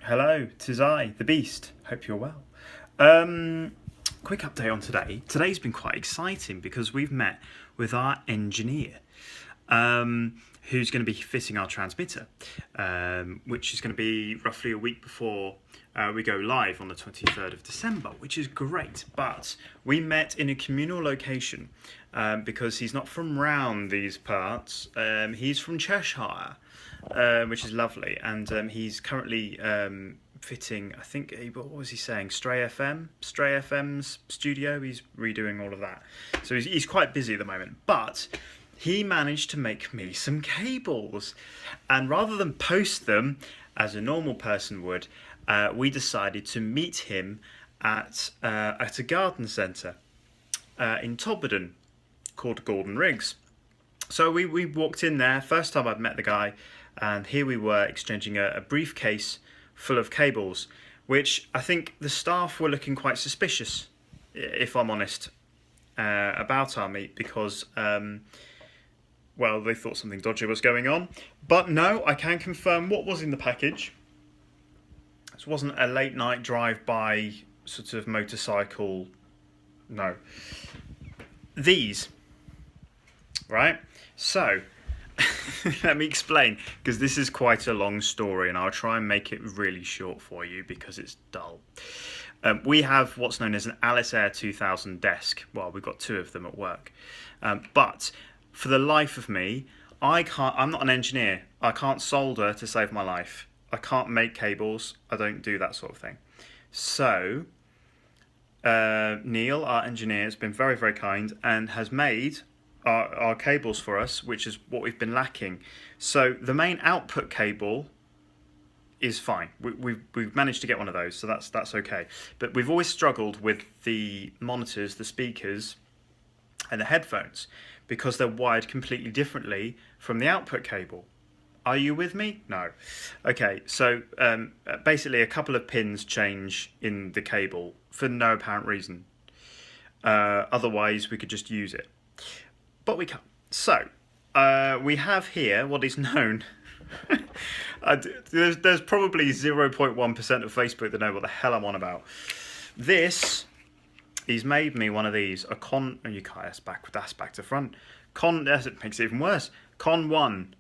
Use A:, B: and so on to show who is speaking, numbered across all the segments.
A: Hello, 'tis I, the Beast. Hope you're well. Quick update on today. Today's been quite exciting because we've met with our engineer, who's going to be fitting our transmitter, which is going to be roughly a week before we go live on the 23rd of December, which is great. But we met in a communal location because he's not from round these parts. He's from Cheshire. Which is lovely, and he's currently fitting, I think, what was he saying, Stray FM's studio. He's redoing all of that, so he's quite busy at the moment, but he managed to make me some cables, and rather than post them as a normal person would, we decided to meet him at a garden centre in Todmorden called Gordon Riggs. So we walked in there, first time I'd met the guy, and here we were exchanging a briefcase full of cables, which I think the staff were looking quite suspicious, if I'm honest, about our meet, because, well, they thought something dodgy was going on. But no, I can confirm what was in the package. This wasn't a late night drive-by sort of motorcycle, no. These, right? So, let me explain, because this is quite a long story, and I'll try and make it really short for you because it's dull. We have what's known as an Alice Air 2000 desk. Well, we've got two of them at work. But for the life of me, I'm not an engineer. I can't solder to save my life. I can't make cables. I don't do that sort of thing. So, Neil, our engineer, has been very, very kind and has made our cables for us, which is what we've been lacking. So the main output cable is fine. We've managed to get one of those, so that's okay. But we've always struggled with the monitors, the speakers, and the headphones because they're wired completely differently from the output cable. Are you with me? No. Okay, so basically a couple of pins change in the cable for no apparent reason. Otherwise, we could just use it. But we can't. So, we have here what is known... there's probably 0.1% of Facebook that know what the hell I'm on about. He's made me one of these. Oh, you can't, that's back to front. It makes it even worse. Con 1.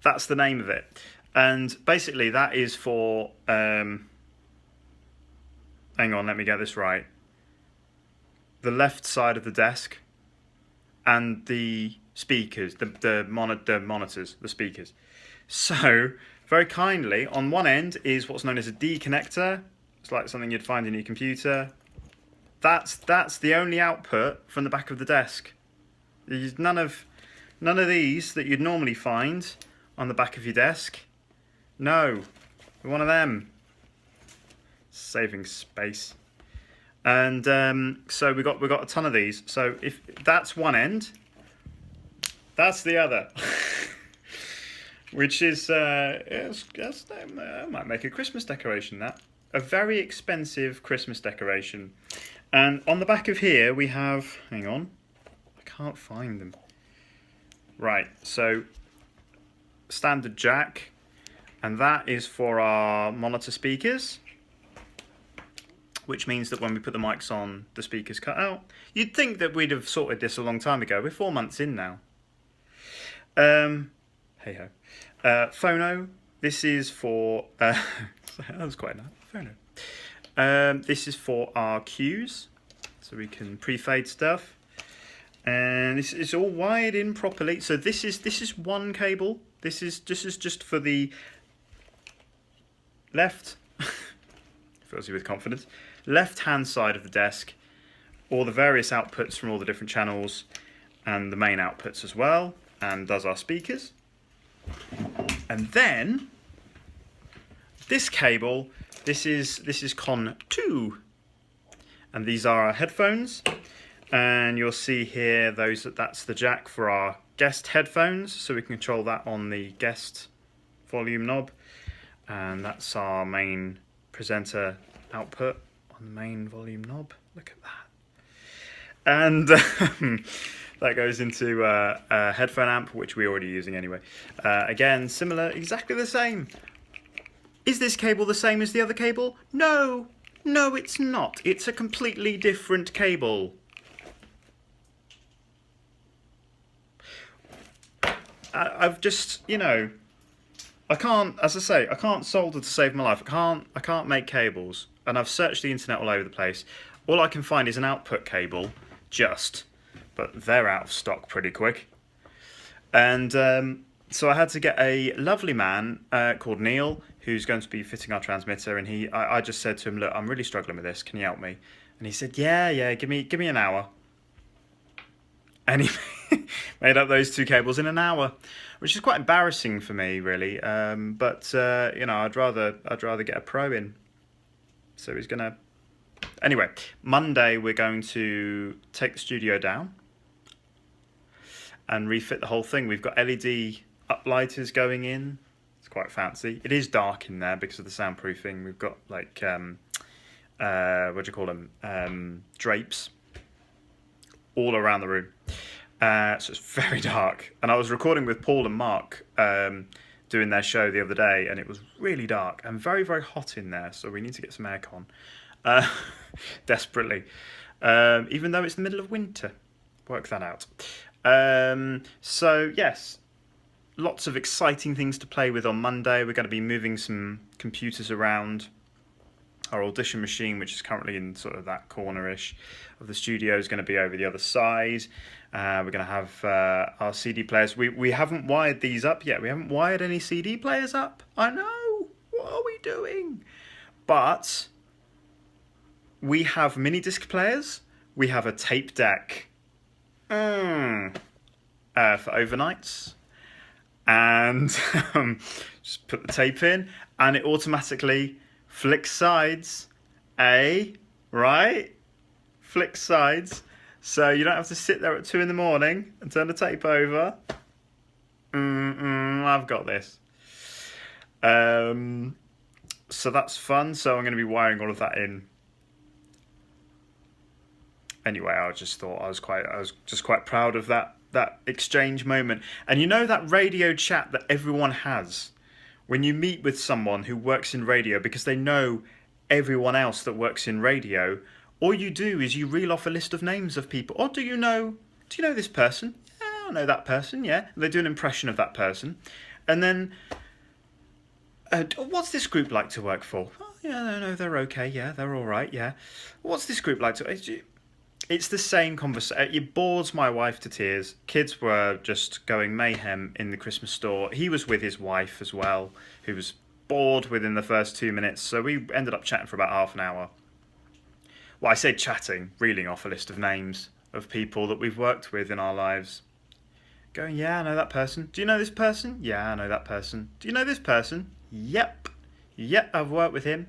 A: That's the name of it. And basically that is for... hang on, let me get this right. The left side of the desk... and the speakers, the monitors, the speakers. So, very kindly, on one end is what's known as a D connector. It's like something you'd find in your computer. That's the only output from the back of the desk. There's none of these that you'd normally find on the back of your desk. No, one of them. Saving space. And so we got a ton of these. So if that's one end, that's the other, which is that might make a Christmas decoration. That a very expensive Christmas decoration. And on the back of here we have. Hang on, I can't find them. Right. So standard jack, and that is for our monitor speakers. Which means that when we put the mics on, the speakers cut out. You'd think that we'd have sorted this a long time ago. We're 4 months in now. Hey-ho. Phono. This is for... that was quite nice. Phono. This is for our cues. So we can pre-fade stuff. And this is all wired in properly. So this is one cable. This is just for the left... fills you with confidence. Left-hand side of the desk, all the various outputs from all the different channels, and the main outputs as well, and does our speakers. And then this cable, this is Con 2, and these are our headphones. And you'll see here that's the jack for our guest headphones, so we can control that on the guest volume knob, and that's our main presenter output on the main volume knob. Look at that. And that goes into a headphone amp, which we're already using anyway. Again, similar, exactly the same. Is this cable the same as the other cable? No, no it's not. It's a completely different cable. I've just, you know, I can't, as I say, I can't solder to save my life. I can't make cables. And I've searched the internet all over the place. All I can find is an output cable, but they're out of stock pretty quick. And so I had to get a lovely man called Neil, who's going to be fitting our transmitter. And I just said to him, look, I'm really struggling with this. Can you help me? And he said, yeah, give me an hour. And he made up those two cables in an hour, which is quite embarrassing for me, really. But you know, I'd rather get a pro in. So he's gonna. Anyway, Monday we're going to take the studio down and refit the whole thing. We've got LED uplighters going in. It's quite fancy. It is dark in there because of the soundproofing. We've got like what do you call them? Drapes all around the room. So it's very dark. And I was recording with Paul and Mark doing their show the other day, and it was really dark and very, very hot in there. So we need to get some aircon desperately, even though it's the middle of winter. Work that out. So yes, lots of exciting things to play with on Monday. We're going to be moving some computers around. Our audition machine, which is currently in sort of that corner-ish of the studio, is going to be over the other side. We're going to have our CD players. We haven't wired these up yet. We haven't wired any CD players up. I know. What are we doing? But we have mini disc players. We have a tape deck for overnights. And just put the tape in, and it automatically flicks sides, right? Flicks sides. So you don't have to sit there at 2 a.m. and turn the tape over. I've got this. So that's fun. So I'm going to be wiring all of that in. Anyway, I just thought I was just quite proud of that exchange moment. And you know that radio chat that everyone has when you meet with someone who works in radio, because they know everyone else that works in radio, all you do is you reel off a list of names of people. Oh, do you know this person? Yeah, I know that person, yeah. And they do an impression of that person. And then, what's this group like to work for? Oh, yeah, no, they're okay, yeah, they're all right, yeah. What's this group like to... It's the same conversation. It bores my wife to tears. Kids were just going mayhem in the Christmas store. He was with his wife as well, who was bored within the first 2 minutes. So we ended up chatting for about half an hour. Well, I say chatting, reeling off a list of names of people that we've worked with in our lives. Going, yeah, I know that person. Do you know this person? Yeah, I know that person. Do you know this person? Yep, I've worked with him.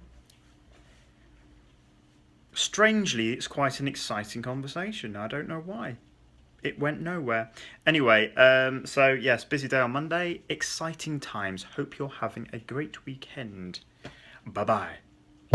A: Strangely, it's quite an exciting conversation. I don't know why. It went nowhere. Anyway, so yes, busy day on Monday. Exciting times. Hope you're having a great weekend. Bye-bye.